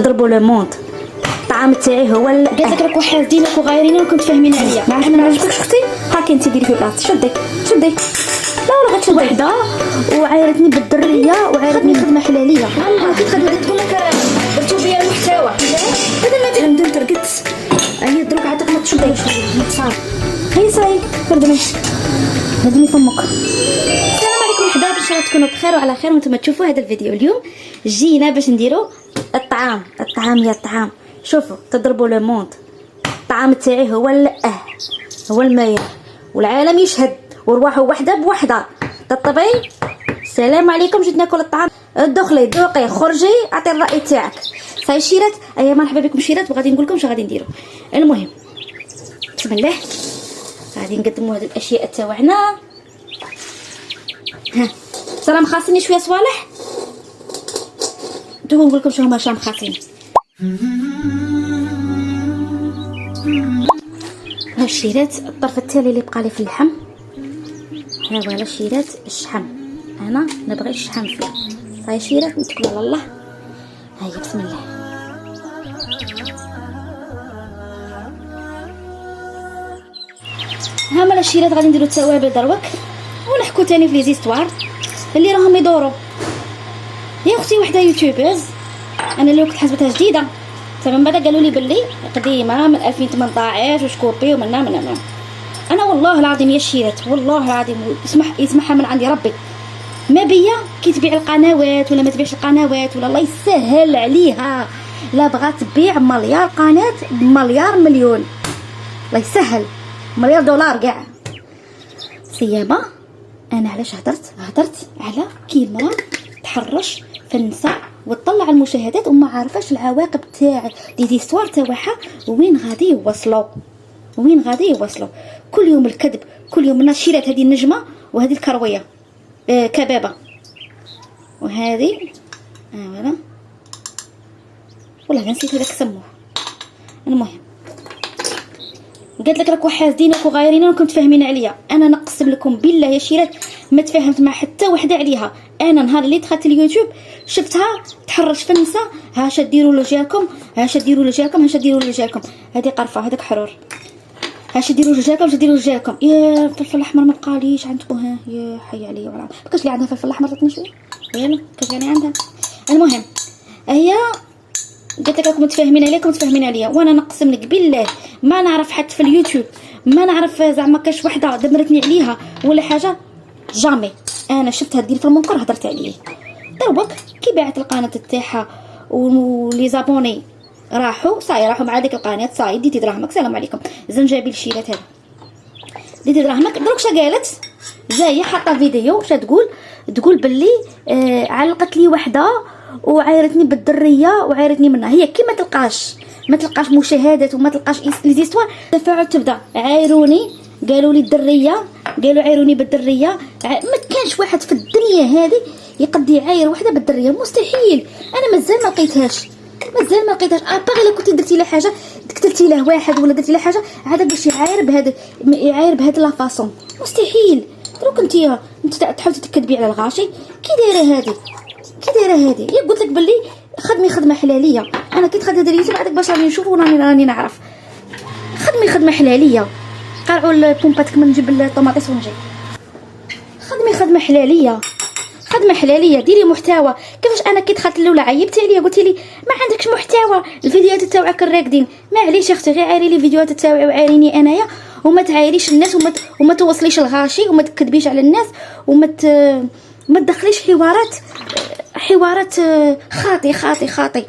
ضربوا لو موند. الطعام تاعي هو قالت لك راكو حاسدينك وغايرينك وكنت فاهمين عليا. ما عجبكش اختي؟ هاكي انت ديري في بلاصتي. شدي لا ولا غتشد وحده وعايرتني بالدريه وعايرتني خدمه حلاليه. كي تخدم تقول لك درتو بيا المحتوى هذا ما تهمت ترقدت. هي دروك عاد ما تشدي صافي. هي صاي خدمي فمك. السلام عليكم احباب، ان شاء الله تكونوا بخير وعلى خير وانتم تشوفوا هذا الفيديو. اليوم جينا باش نديروا الطعام يا الطعام. شوفوا تضربوا لو موند. الطعام تاعي هو هو الماير والعالم يشهد ورواحوا وحده بوحده. تطبي السلام عليكم، جيت ناكل الطعام. دخلي ذوقي خرجي اعطي الراي تاعك. صاي شيرات، ايا مرحبا بكم شيرات، وغادي نقول لكم واش غادي نديروا. المهم بسم الله غادي نقدموا هذه الاشياء تاعنا. ها سلام خاصني شويه صوالح دوك نقول لكم شنو هما شام خاصين. ها الشيرات الطرف التالي اللي بقى لي في اللحم. ها فوالا الشيرات الشحم، انا نبغي الشحم فيه. صاي شيرات نتكل على الله. هيا بسم الله. ها مالا الشيرات غادي نديرو التوابل دروك ونحكو تاني في لي زيستوار اللي راهم يدوروا. يا اختي وحده يوتيوبرز انا اللي كنت حسبتها جديده، من بعد قالوا لي باللي قديمه من 2018 وشكوبي ومنا انا والله العظيم يا شيرات والله العظيم يسمحها من عندي ربي ما بيا كي تبيع القنوات ولا ما تبيعش القنوات ولا الله يسهل عليها. لا بغات تبيع مليار قناه بمليار مليون، الله يسهل، مليار دولار كاع. سيابه انا علاش هدرت على كلمه تحرش فنسا وتطلع المشاهدات وما عارفاش العواقب تاع لي ديستوار تاعها وين غادي يوصلوا. كل يوم الكذب، كل يوم الناس شيرات. هذه النجمه وهذه الكرويه كبابه وهذه فوالا والله نسيت هذاك سموه. المهم قالت لك راكو حاسدينك وغايرينك وكنتم فاهمين عليا. انا نقسم لكم بالله يا شيرات ما تفاهمت مع حتى وحده عليها. انا نهار اللي دخلت اليوتيوب شفتها تحرش في النساء. هاش ديروا لجاكم هذه قرفه هذاك حرور. هاش ديروا لجاكم يا الفلفل الاحمر ما بقاليش عندكم. ها يا حي عليا والله بقاش اللي عندها فلفل الاحمر عطني شويه يلا كيف يعني عندها. المهم هي قلت لك راكم متفاهمين عليا وانا نقسم لك بالله ما نعرف حتى في اليوتيوب ما نعرف زعما كاش وحده دمرتني عليها ولا حاجه جامي. انا شفتها دير في المنكر هضرت عليه دروك كي باعت القناه تاعها ولي زابوني راحوا مع ديك القناه. صاي ديتي دراهمك سلام عليكم زنجبيل شيرات هذا ديتي دراهمك. دروك شا قالت جايه حاطه فيديو شا تقول باللي علقت لي وحده وعايرتني بالدريه وعايرتني منها. هي كي ما تلقاش مشاهدات وما تلقاش لي زيستوار تفاعل تبدا عايروني قالوا لي الدريه قالوا عايروني بالدريه. ما كانش واحد في الدنيا هذه يقدر يعاير وحده بالدريه مستحيل. انا مازال ما لقيتهاش اباغي الا كنتي درتي له حاجه قتلتي له واحد ولا درتي له حاجه عاد باش يعاير بهذا لا فاصون مستحيل. دروك انت تحاولي تكذبي على الغاشي. كي دايره هذه يا قلت لك باللي خدمه حلاليه. انا كي دخلت هذا اليوتيوب عندك باش راني نشوف وراني نعرف خدمه حلاليه. قرعوا البومباتك من نجيب الطوماطيس ونجي خدمه حلاليه. ديري محتوى. كيفاش انا كي دخلت الاولى عيبتي عليا قلتي لي ما عندكش محتوى الفيديوهات تاعك الراكدين. معليش اختي غير عايري لي فيديوهات تاعي وعايريني انايا وما تعايريش الناس وما توصليش الغاشي وما تكذبيش على الناس وما ما تدخليش حوارات خاطي.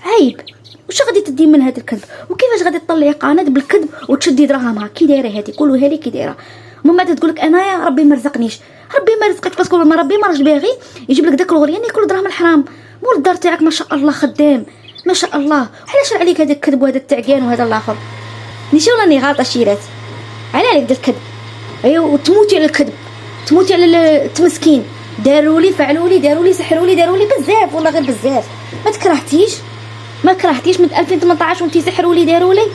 عيب. وش غادي تدي من هذا الكذب وكيفاش غادي تطلعي قناه بالكذب وتشدي دراهمها كي دايره هذه قولوها لي كي دايره. من بعد تقول لك انايا ربي ما رزقنيش. ربي ما رزقك باسكو ما ربي ما راش باغي يجيب لك داك الغريان ياكل دراهم الحرام. مول الدار تاعك ما شاء الله خدام ما شاء الله. علاش عليك هذا الكذب وهذا التعقان وهذا الاخر؟ نيشي راني غلطه شيرات على عليك داك الكذب. ايوا وتموتي على الكذب تموتي على التمسكين. داروا لي فعلوا لي داروا لي سحروا لي بزاف والله غير بزاف. ما كرهتيش من 2018 وانتي سحروا لي داروا لي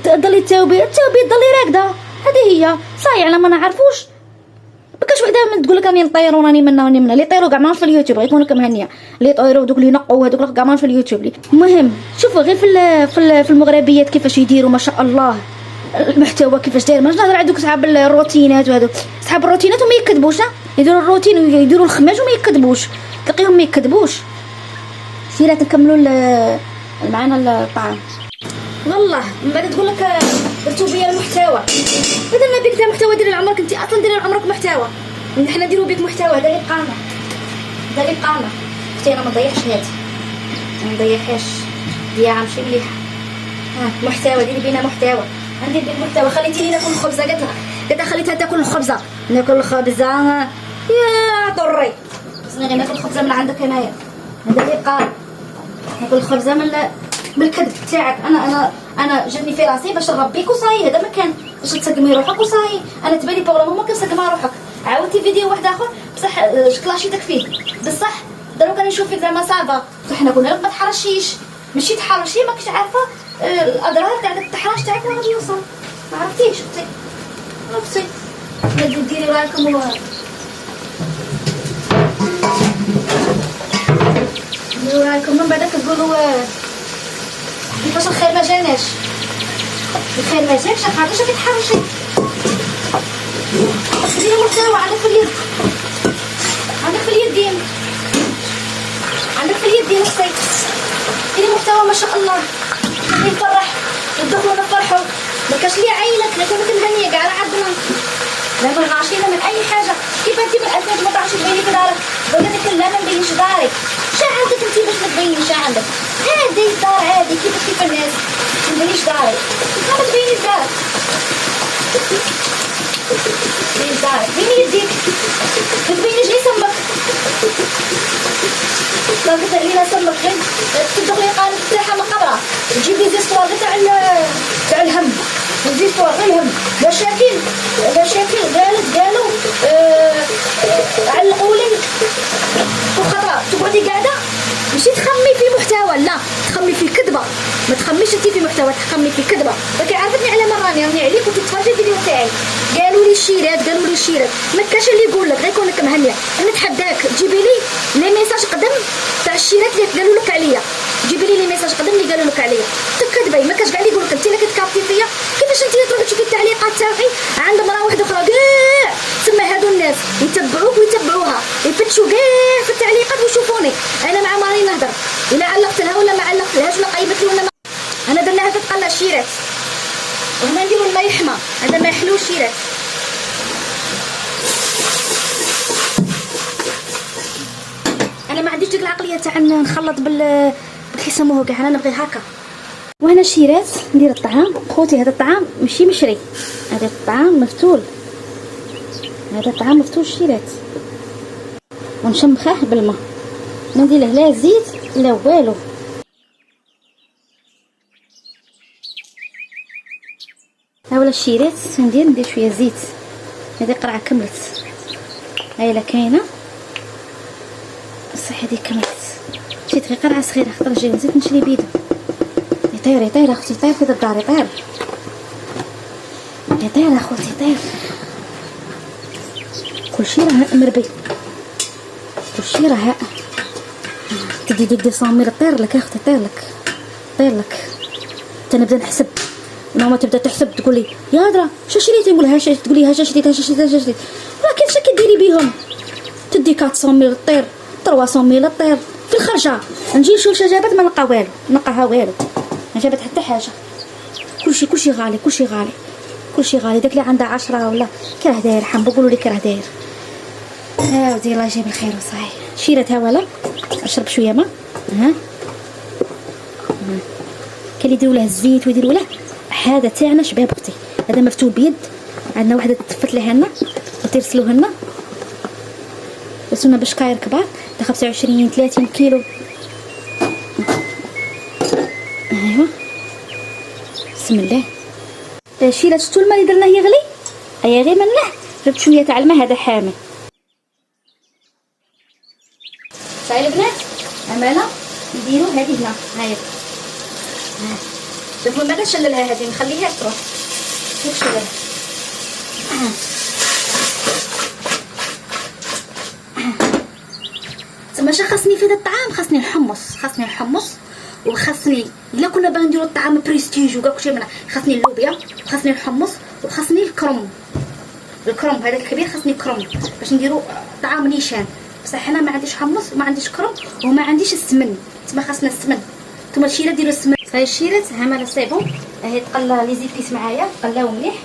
ضلي التوبي ضلي راكده. هذه هي صاي على ما نعرفوش بكاش وحده من تقول لك راني نطير وراني منا اللي يطيروا كاع ما في اليوتيوب يكونوا كمهنيه، اللي يطيروا دوك اللي ينقوا هذوك كاع ما في اليوتيوب. المهم شوفوا غير في المغربيات كيفاش يديروا ما شاء الله المحتوى كيفاش داير. ماش نهضر عندك صحاب الروتينات وهذوك صحاب الروتينات وما يكذبوش، يديروا الروتين ويديروا الخماج وما يكذبوش، تلقيهم ما يكذبوش. سيرات نكملوا معنا الطعام. والله من بعد تقول لك درتو بيا المحتوى، بدل ما بيك تا محتوى ديري لعمرك انت اصلا ديري لعمرك محتوى، حنا نديرو بيك محتوى. هذا اللي بقالنا، هذا اللي بقالنا. اختي انا ما نضيعش هادي، ما نضيعهاش ديا ماشي مليحه. محتوى ديري بينا محتوى، ندير بيك محتوى. خليتيني ناكل الخبزه، قالت خليتها تاكل الخبزه، ناكل الخبزه يا طري. خصني غير ناكل الخبزه من عندك هنايا، هذا اللي قال ناكل الخبزه من الكذب تاعك. انا جاتني في راسي باش نربيك وصاي، هذا ما كان باش تسقمي روحك وصاي. انا تبالي بوغ ما كنسقمها روحك. عاودتي فيديو واحد اخر بصح شكلاشيتك فيه بصح دروك راني نشوف فيك زعما صعبه. حنا قلنا لك ما تحرشيش، ماشي تحرشي ماكش عارفه الاضرار تاع التحراش تاعك وين غادي يوصل، ما عرفتيش اختي. غادي ديري راكم رايكم من بعد كتقولوا كيفاش الخير ما جاناش. الخير ما جاكش علاش كتحرشي؟ ديري محتوى عندك في اليد، عندك في اليدين، عندك في اليدين اختي. ديري محتوى ما شاء الله يفرح ندخلوا نفرحوا. ما كاش لي عينك لا كنت مهنيه كاع عندنا لا منغاشينا من اي حاجه. كيف انت من 2018 تبيني في دارك قلت لك لا ما نبينش داري. شا عندك انت باش ما تبينيش؟ شا عندك عادي الدار عادي كيف الناس ما تبينيش داري. ما تبينيش دارك، تبيني دارك، بيني يديك، ما تبينيش غير سمك. ما قلت لي لا سمك غير تدخلي قالب تاعها مقبره تجيبي زيستوار تاع الهم، زيستوار غير الهم. مشاكل قالوا علقوا لي وخطره. تقعدي قاعده ماشي تخمي في محتوى، لا تخمي في كذبه. ما تخميش انت في محتوى، تخمي في كذبه. راكي عرفتني على ما راني عليك كنت تتفرجي الفيديو تاعي. قالوا لي الشيرات ما كاش اللي يقول لك غير كونك مهنيه. انا نتحداك تجيبي لي ميساج قدم تاع الشيرات اللي قالوا لك عليا، جيبي لي ميساج قدم اللي قالوا لك عليا. تكذبي ما كاش كاع اللي يقول لك انت اللي كتكابتي فيا. كيفاش انت تروحي تشوفي التعليقات تاعي عند مرا واحده اخرى كاع تسمى هادو الناس يتبعوك ويتبعوها يفتشوا كاع في التعليقات ويشوفوني انا مع ماري نهضر ولا علقت لها ولا ما علقت لهاش ولا قيمت لي ولا ما. انا درناها تتقلى الشيرات وهنا نديرو الماء يحمى، هذا ما يحلو الشيرات. انا ما عنديش ديك العقليه تاع نخلط كيسموه كاع، انا نبغي هكا. وهنا الشيرات ندير الطعام. خوتي هذا الطعام ماشي مشري، هذا الطعام مفتول، هذا الطعام مفتول الشيرات. ونشمخاه بالماء، ما ندير له لا زيت لا والو. ها ولا الشيرات ندير شويه زيت. هذه قرعه كملت، هاي لا كاينه بصح هذه كملت. مشيت غير قرعه صغيره خاطر جاي نزيد نشري بيض. يطير اختي، يطير في الدار، يطير اخوتي يطير. كلشي راه مربي، كلشي راه تدي ديك صامير طير لك اختي، طير لك. تنبدا نحسب، ماما تبدا تحسب تقول لي يا هضره شا شريتي، نقول لها تقول لي ها شا شريت. راه كيفاش كديري بيهم؟ تدي 400 ميل طير، 300 ميل طير في الخرجه. نجي نشوف شا جابت ما نلقى والو، نلقاها والو، ما جابت حتى حاجه. كلشي غالي. داك اللي عندها 10 ولا كراه داير حنبو قولوا لي كراه داير. ودي الله يجيب الخير وصاي. شيرتها ولا اشرب شويه ما كان يديروا له الزيت ويديروا له هذا تاعنا شباب اختي. هذا مفتول بيد، عندنا وحده تفت لها لنا وترسلوه لنا، رسلونا بشكاير كبار تاع 25 30 كيلو. ايوا بسم الله. شيله شتو الماء اللي درناه يغلي، ايا غير منه جبت شويه تاع الماء هذا حامي. صاي البنات امانه نديرو هذه هنا، هاي شوفوا ما نشللها هذه نخليها تروح كيف شلل. ماشي خاصني في هذا الطعام، خاصني الحمص وخاصني الا كنا باغي نديرو الطعام بريستيج وكاع كلشي منها، خاصني اللوبيا وخاصني الحمص وخاصني الكرم هذاك الكبير، خاصني كرم باش نديرو طعام نيشان. بصح انا ما عنديش حمص وما عنديش كرم وما عنديش السمن، تما خاصنا السمن. نتوما الشيرات ديروا السمن. صاي الشيرات ها مالا سي بون، اهي تقلى لي زيبيس معايا، قلاو مليح.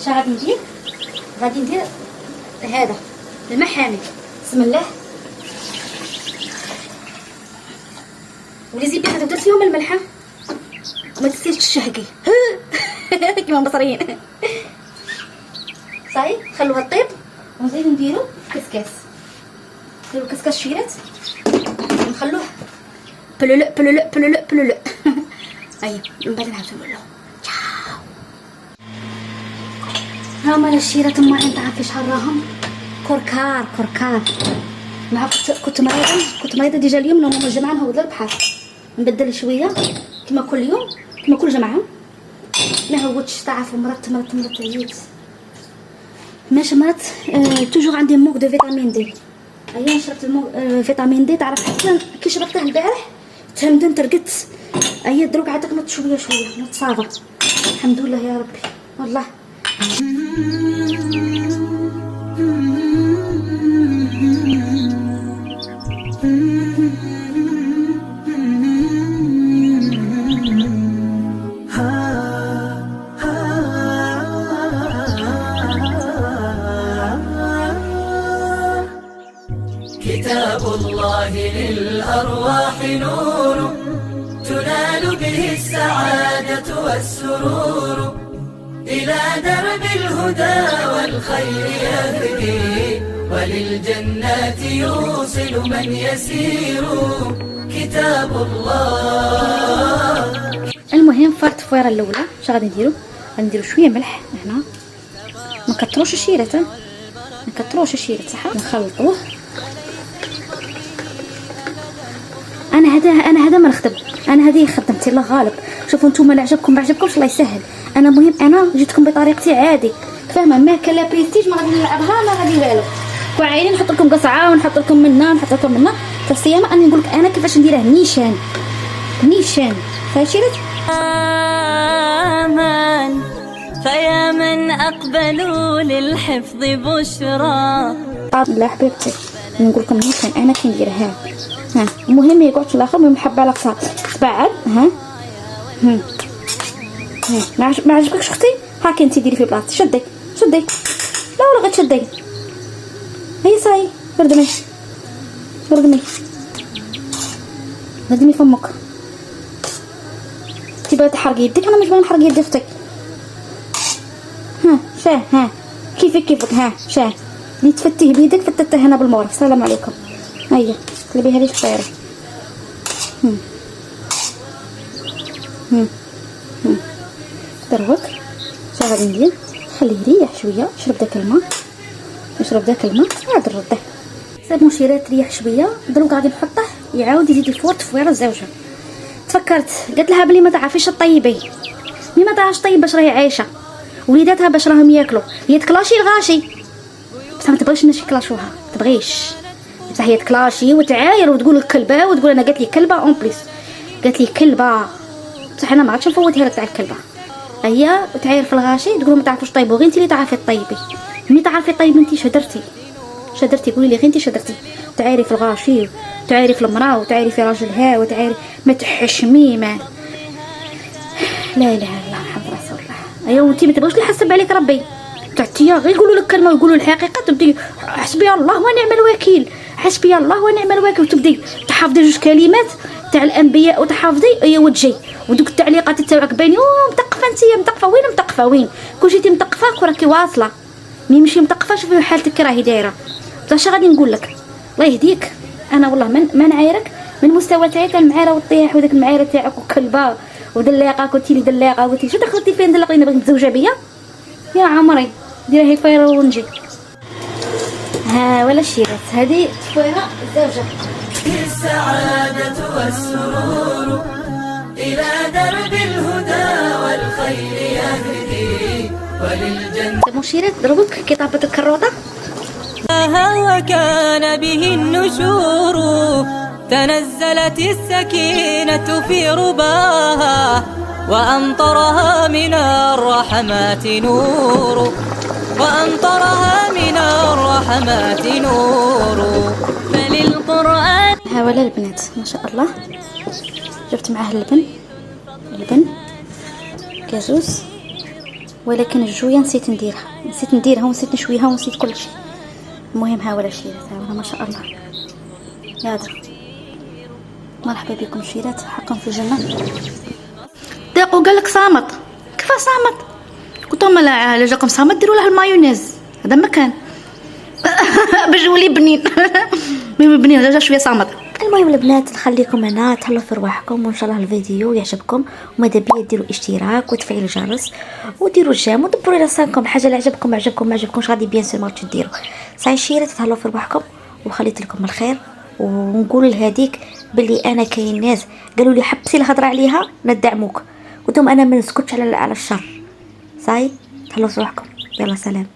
اش غادي ندير؟ غادي ندير هذا الماء حامي، بسم الله. ولي زيبيس درت فيهم الملحه وما تسيرش تشهقي كيما المصريين. صاي خلوها طيب ونزيدو نديرو كسكاس، نديرو كسكاس شيرات ونخلوه بلولو ايوا من بعد نعاودو نولو. ها مالا الشيرات ما عارفه شحال راهم كركار. مع كنت مريضه ديجا اليوم، لما الجمعه نهود للبحر نبدل شويه كما كل يوم كما كل جمعه. ما هودش تعرفوا مرضت عييت ماشي مرضت. توجور عندي موك دو فيتامين دي. ايا شربت فيتامين دي، تعرف حتى كي شربته البارح تهمدن ترقدت. ايا دروك عاد نط شويه نتصابر. الحمد لله يا ربي والله. كتاب الله للأرواح نور، تنال به السعادة والسرور، إلى درب الهدى والخير يهدي، وللجنات يوصل من يسير. كتاب الله. المهم فرت فويره الاولى اش غادي نديرو؟ غادي نديرو شويه ملح هنا، ما كتروش الشيرات، صح. نخلطوه. انا هذا ما نخدم، انا هذه خدمتي الله غالب. شوفوا نتوما اللي عجبكم ما عجبكمش الله يسهل. انا مهم انا جيتكم بطريقتي عادي، فاهمه؟ ما كان لا بريستيج ما غادي نلعبها، ما غادي والو. وعايلين نحط لكم قصعه ونحط لكم منا فالصيامه اني نقول لك انا كيفاش نديره نيشان. فاشرت آمن فيا من أقبلوا للحفظ بشرى. لا حبيبتي نقول لكم نيشان انا كي نديرها. ها المهم يقعد في الاخر من محبه على قصار تبعد. ها ما عجبكش اختي؟ هاكي انت ديري في بلاصتي. شدي لا ولا غير تشدي. هي صاي ردمي فمك. تبغي تحرقي يدك، انا مش باغي نحرق يدي اختي. ها كيفك. ها اللي تفتيه بيدك فتته هنا بالمورف. السلام عليكم. هيا قلبي هذه الطيره. دروك اش غادي ندير؟ خليه يريح شويه، يشرب داك الماء عاد نرده. صافي شيرات ريح شويه. دروك غادي نحطه يعاود يزيد الفور تفويره الزوجه. تفكرت قالت لها بلي ما تعرفيش طيبي، مي ما تعرفش طيب باش راهي عايشه، وليداتها باش راهم ياكلوا، هي تكلاشي الغاشي بصح ما تبغيش الناس يكلاشوها، تبغيش بصح هي تكلاشي وتعاير وتقول الكلبه وتقول انا قالت لي كلبه اون بليس، قالت لي كلبه بصح انا ما عادش نفوتها لك تاع الكلبه. هي تعاير في الغاشي تقول ما تعرفوش طيبوا، غير انت اللي تعرفي طيبي. مي تعرفي طيب انت شدرتي قولي لي غير انت شدرتي تعايري في الغاشي وتعايري في المراه وتعايري في راجلها وتعايري ما تحشمي ما لا اله الا الله محمد رسول الله. ايوا انت ما تبغيش نحسب عليك ربي تعتيا غير يقولوا لك كلمه ويقولوا الحقيقه تبدي حسبي الله ونعم الوكيل وتبدي تحافظي جوج كلمات تاع الانبياء وتحافظي ايوا وتجي ودوك التعليقات تاعك باينين متقفه انت متقفه وين كون جيتي متقفه راكي واصله مي ماشي متقفه. شوفي حالتك راهي دايره اش غادي نقول لك الله يهديك. انا والله ما نعايرك من مستوى تاعك المعايره والطيح وداك المعايره تاعك وكلبه ودلاقه قلتي لي دلاقه قلتي شو دخلتي فين دلقيني بغيت نتزوجها بيا يا عمري ديري هي فايره ونجي. ها ولا شيرات هذه فايره الزوجه. السعادة والسرور إلى درب الهدى والخير يهدي وللجنة. مشيرات دروك كي طابت الكروطه انتهى وكان به النشور، تنزلت السكينة في رباها وأمطرها من الرحمات نور، وأمطرها من الرحمات نور. فللقرآن هاولا البنات ما شاء الله. جبت معاه اللبن كازوز، ولكن الجويه نسيت نديرها ونسيت نشويها ونسيت كل شيء. المهم هاولا شيرات، هاولا ما شاء الله. يا مرحبا بكم شيرات، حقا في الجنه. داقو قال لك صامت، كيف صامت؟ قلت لهم لا جاكم صامت ديروا لها المايونيز، هذا ما كان بجولي بنين بنين جا شويه صامت. المهم البنات نخليكم هنا تهلاو في رواحكم، وان شاء الله الفيديو يعجبكم، وماذا بيا ديروا اشتراك وتفعيل الجرس وديروا الجيم ودبروا الى صانكم الحاجه اللي عجبكم ما عجبكمش غادي بيان سور ما تديروا. صاي شيرات تهلاو في رواحكم وخليت لكم الخير. ونقول لهذيك باللي انا كاين ناس قالوا لي حبسي الهضره عليها ندعموك، قلت لهم انا ما نسكتش على الشر. صاي تهلاو في رواحكم، يلا سلام.